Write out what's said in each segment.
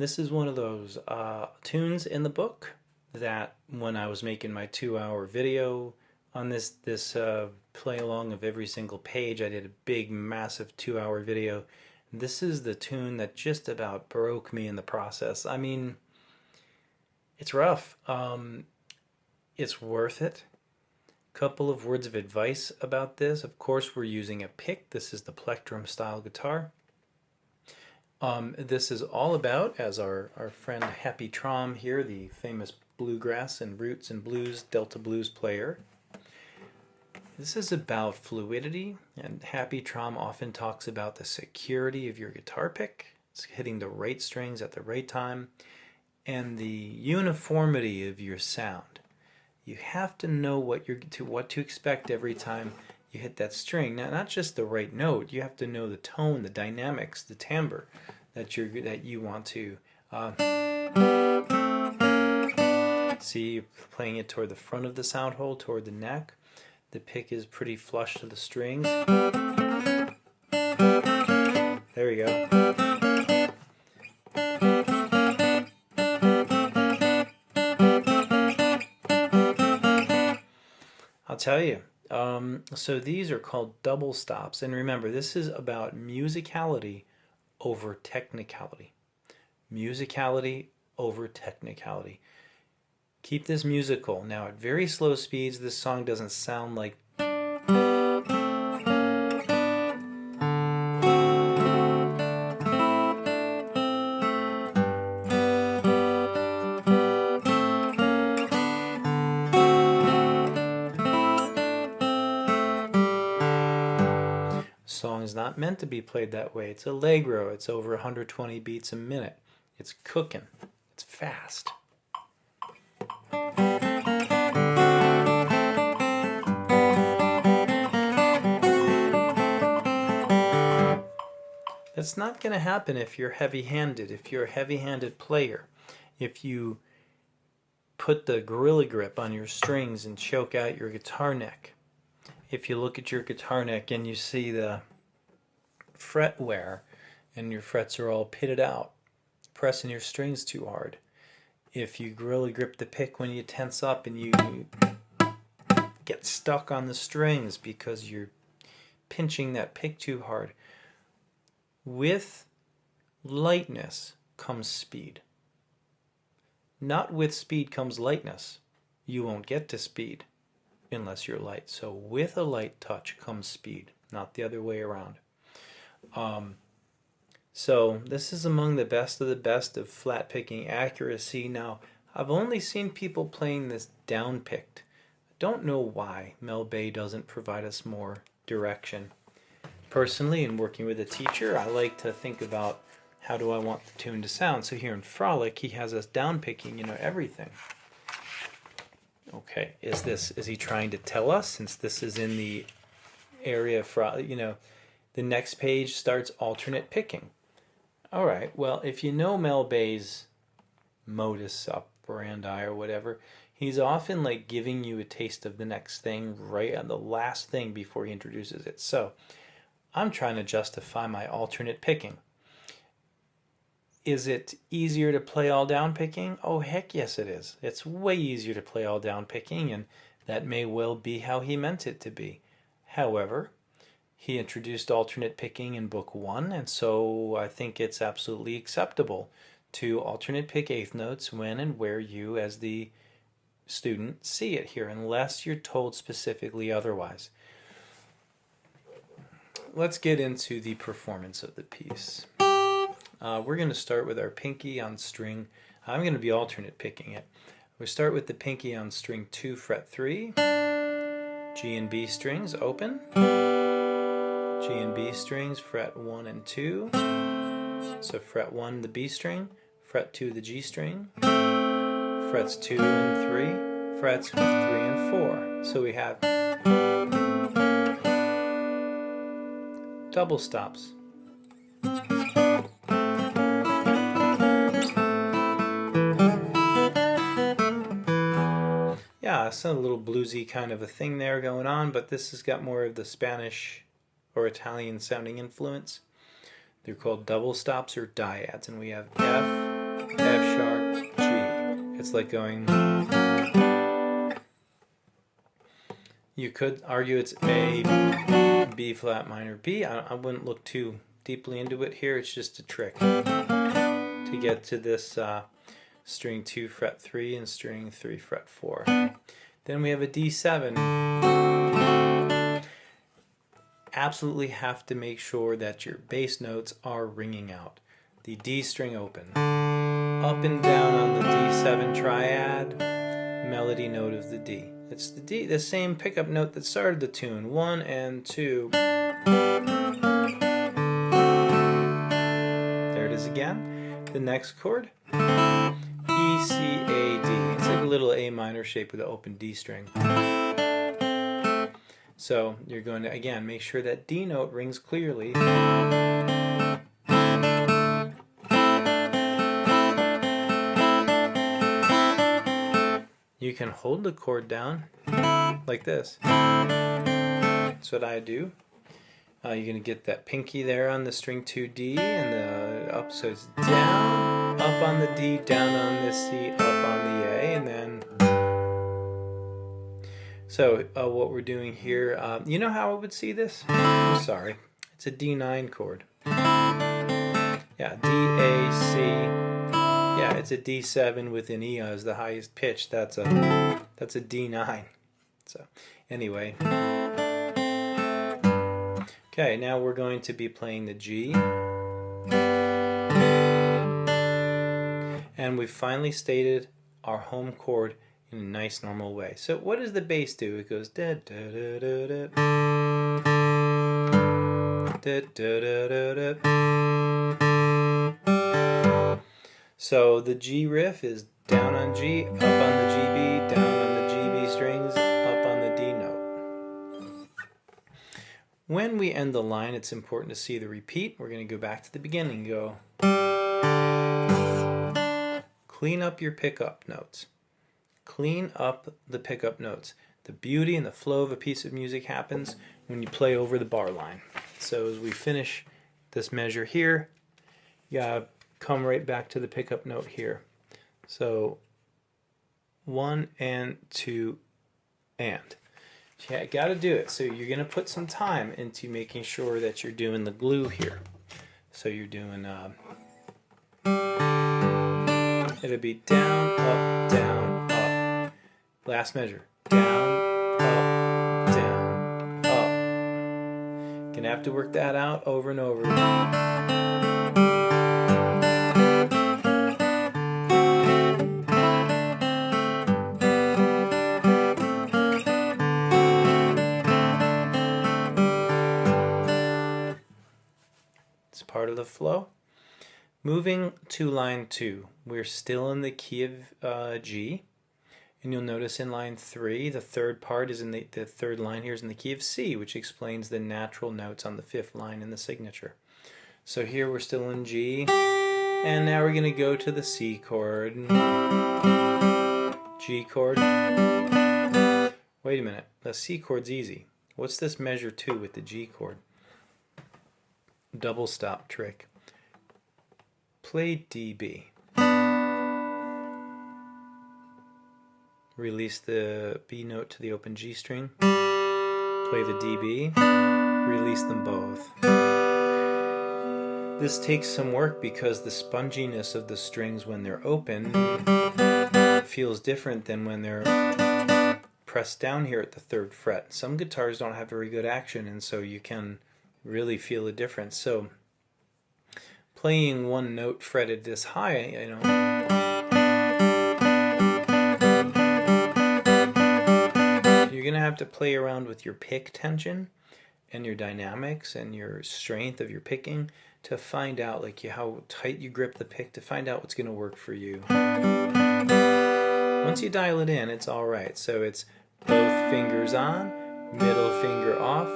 This is one of those tunes in the book that when I was making my 2-hour video on this play along of every single page, I did a big massive 2-hour video. This is the tune that just about broke me in the process. I mean, it's rough. It's worth it. Couple of words of advice about this. Of course, we're using a pick. This is the plectrum style guitar. This is all about, as our friend Happy Traum here, the famous bluegrass and roots and blues, Delta blues player. This is about fluidity, and Happy Traum often talks about the security of your guitar pick. It's hitting the right strings at the right time, and the uniformity of your sound. You have to know what to expect every time you hit that string. Now, not just the right note. You have to know the tone, the dynamics, the timbre that you want to. See, you're playing it toward the front of the sound hole, toward the neck. The pick is pretty flush to the strings. There we go. I'll tell you. So these are called double stops. And remember, this is about musicality over technicality. Musicality over technicality. Keep this musical. Now, at very slow speeds, this song doesn't sound like... Song is not meant to be played that way. It's allegro. It's over 120 beats a minute. It's cooking. It's fast. That's not going to happen if you're heavy-handed. If you're a heavy-handed player, if you put the gorilla grip on your strings and choke out your guitar neck. If you look at your guitar neck and you see the fret wear and your frets are all pitted out, pressing your strings too hard. If you gorilla grip the pick when you tense up and you get stuck on the strings because you're pinching that pick too hard. With lightness comes speed. Not with speed comes lightness. You won't get to speed unless you're light. So with a light touch comes speed, not the other way around. So this is among the best of flat picking accuracy. Now, I've only seen people playing this down picked. I don't know why Mel Bay doesn't provide us more direction. Personally, in working with a teacher, I like to think about how do I want the tune to sound. So here in Frolic, he has us down picking, everything. Okay, is he trying to tell us, since this is in the area for, the next page starts alternate picking. All right, well, if you know Mel Bay's modus operandi or whatever, he's often like giving you a taste of the next thing right on the last thing before he introduces it. So I'm trying to justify my alternate picking. Is it easier to play all down picking? Oh, heck yes it is. It's way easier to play all down picking, and that may well be how he meant it to be. However, he introduced alternate picking in book 1, and so I think it's absolutely acceptable to alternate pick eighth notes when and where you, as the student, see it here, unless you're told specifically otherwise. Let's get into the performance of the piece. We're going to start with our pinky on string. I'm going to be alternate picking it. We start with the pinky on string 2, fret 3. G and B strings open. G and B strings, fret 1 and 2. So fret 1 the B string, fret 2 the G string, frets 2 and 3, frets 3 and 4. So we have double stops. Yeah, it's a little bluesy kind of a thing there going on, but this has got more of the Spanish or Italian sounding influence. They're called double stops or dyads, and we have F, F sharp, G. It's like going... You could argue it's A, B flat minor, B. I wouldn't look too deeply into it here. It's just a trick to get to this string 2 fret 3 and string 3 fret 4. Then we have a D7. Absolutely have to make sure that your bass notes are ringing out. The D string open. Up and down on the D7 triad, melody note of the D. It's the D, the same pickup note that started the tune. 1 and 2. There it is again. The next chord, E, C, A, D. It's like a little A minor shape with an open D string. So you're going to, again, make sure that D note rings clearly. You can hold the chord down like this. That's what I do. You're going to get that pinky there on the string 2D and the up, so it's down, up on the D, down on the C, up on the A, and then... So what we're doing here, you know how I would see this? I'm sorry. It's a D9 chord. Yeah, D, A, C. Yeah, it's a D7 with an E as the highest pitch. That's a D9. So anyway. Okay, now we're going to be playing the G. And we've finally stated our home chord in a nice normal way. So what does the bass do? It goes da da da da da da da da da da. So the G riff is down on G, up on the GB, down on the GB strings, up on the D note. When we end the line, it's important to see the repeat. We're going to go back to the beginning. Go. Clean up your pickup notes. Clean up the pickup notes. The beauty and the flow of a piece of music happens when you play over the bar line. So as we finish this measure here, you gotta come right back to the pickup note here. So 1 and 2 and. Yeah, gotta do it. So you're gonna put some time into making sure that you're doing the glue here. So you're doing it'll be down, up, down, up. Last measure. Down, up, down, up. Gonna have to work that out over and over. It's part of the flow. Moving to line 2, we're still in the key of G, and you'll notice in line 3, the third part is in the third line here is in the key of C, which explains the natural notes on the 5th line in the signature. So here we're still in G, and now we're going to go to the C chord, G chord. Wait a minute, the C chord's easy. What's this measure 2 with the G chord? Double stop trick. Play DB. Release the B note to the open G string. Play the DB. Release them both. This takes some work because the sponginess of the strings when they're open feels different than when they're pressed down here at the 3rd fret. Some guitars don't have very good action, and so you can really feel a difference. So playing one note fretted this high, you know, you're going to have to play around with your pick tension and your dynamics and your strength of your picking to find out like how tight you grip the pick, to find out what's going to work for you. Once you dial it in, it's all right. So it's both fingers on, middle finger off,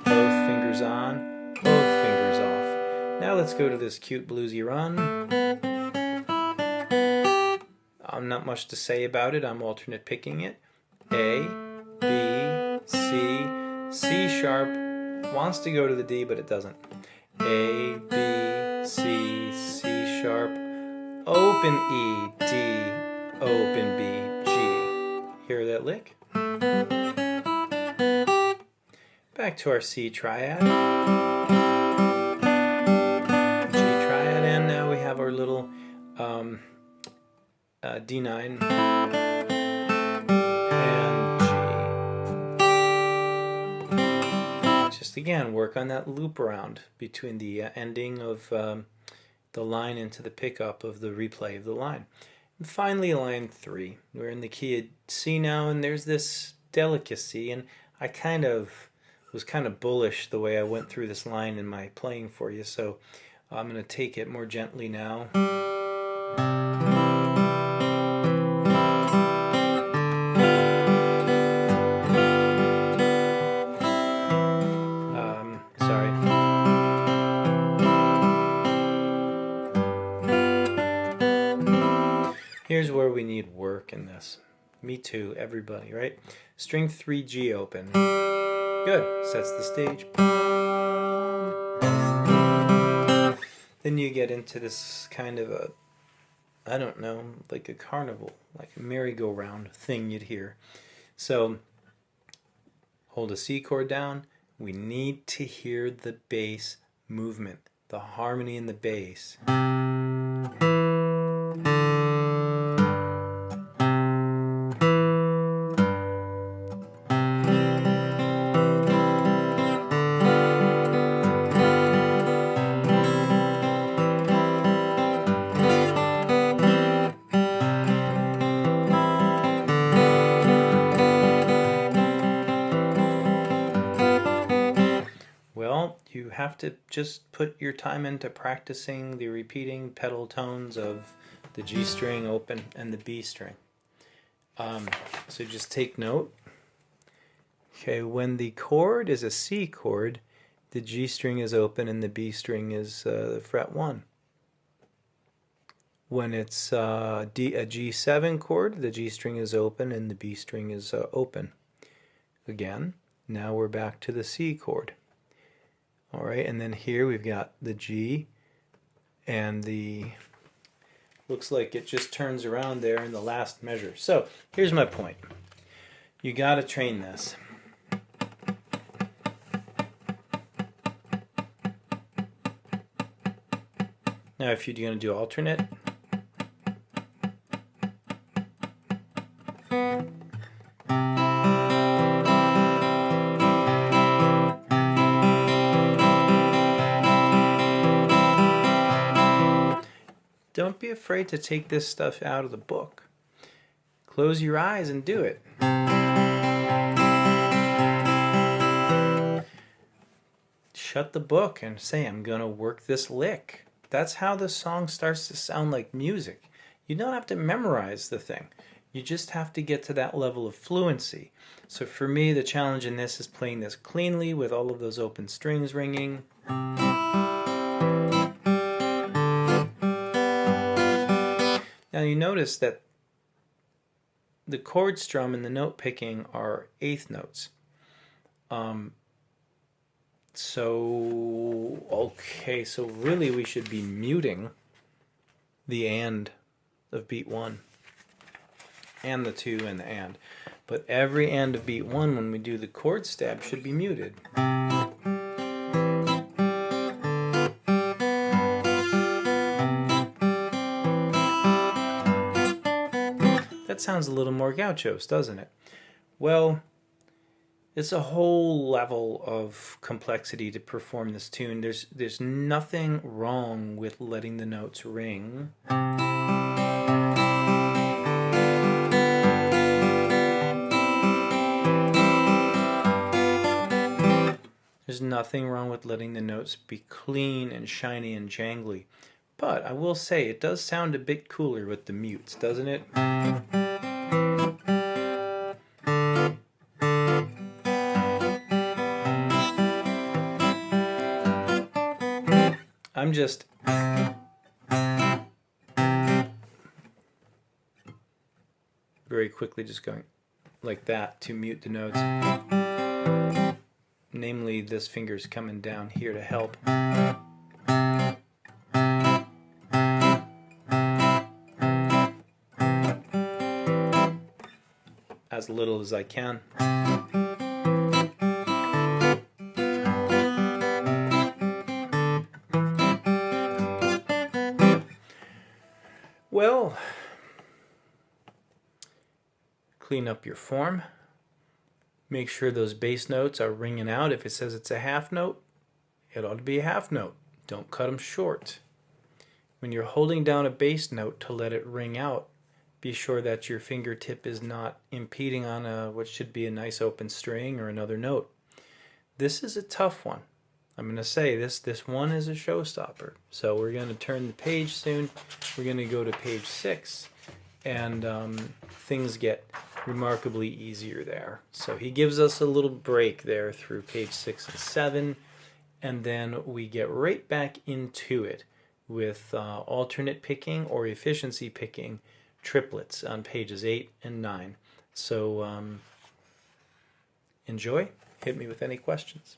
both fingers on, both fingers off. Now let's go to this cute bluesy run. Not much to say about it. I'm alternate picking it. A, B, C, C sharp. Wants to go to the D, but it doesn't. A, B, C, C sharp, open E, D, open B, G. Hear that lick? Back to our C triad, G triad, and now we have our little D9 and G. Just again, work on that loop around between the ending of the line into the pickup of the replay of the line. And finally, line 3. We're in the key of C now, and there's this delicacy, and I was kind of bullish the way I went through this line in my playing for you, so I'm going to take it more gently now. Sorry. Here's where we need work in this. Me too, everybody, right? String 3 G open. Good, sets the stage. Then you get into this kind of a, I don't know, like a carnival, like a merry-go-round thing you'd hear. So, hold a C chord down. We need to hear the bass movement, the harmony in the bass. Well, you have to just put your time into practicing the repeating pedal tones of the G string open and the B string. So just take note. Okay, when the chord is a C chord, the G string is open and the B string is fret 1. When it's a G7 chord, the G string is open and the B string is open. Again, now we're back to the C chord. Alright, and then here we've got the G and the, looks like it just turns around there in the last measure. So here's my point. You got to train this. Now if you're going to do alternate, don't be afraid to take this stuff out of the book. Close your eyes and do it. Shut the book and say, I'm going to work this lick. That's how the song starts to sound like music. You don't have to memorize the thing. You just have to get to that level of fluency. So for me, the challenge in this is playing this cleanly with all of those open strings ringing. Now you notice that the chord strum and the note picking are eighth notes. Okay, so really we should be muting the and of beat 1 and the 2 and the and. But every and of beat 1 when we do the chord stab should be muted. That sounds a little more Gauchos, doesn't it? Well, it's a whole level of complexity to perform this tune. There's nothing wrong with letting the notes ring. There's nothing wrong with letting the notes be clean and shiny and jangly. But I will say, it does sound a bit cooler with the mutes, doesn't it? I'm just very quickly just going like that to mute the notes. Namely, this finger's coming down here to help. as little as I can. Well, clean up your form. Make sure those bass notes are ringing out. If it says it's a half note, it ought to be a half note. Don't cut them short. When you're holding down a bass note to let it ring out, be sure that your fingertip is not impeding on what should be a nice open string or another note. This is a tough one. I'm going to say this one is a showstopper. So we're going to turn the page soon. We're going to go to page 6, and things get remarkably easier there. So he gives us a little break there through page 6 and 7, and then we get right back into it with alternate picking or efficiency picking triplets on pages 8 and 9. So enjoy. Hit me with any questions.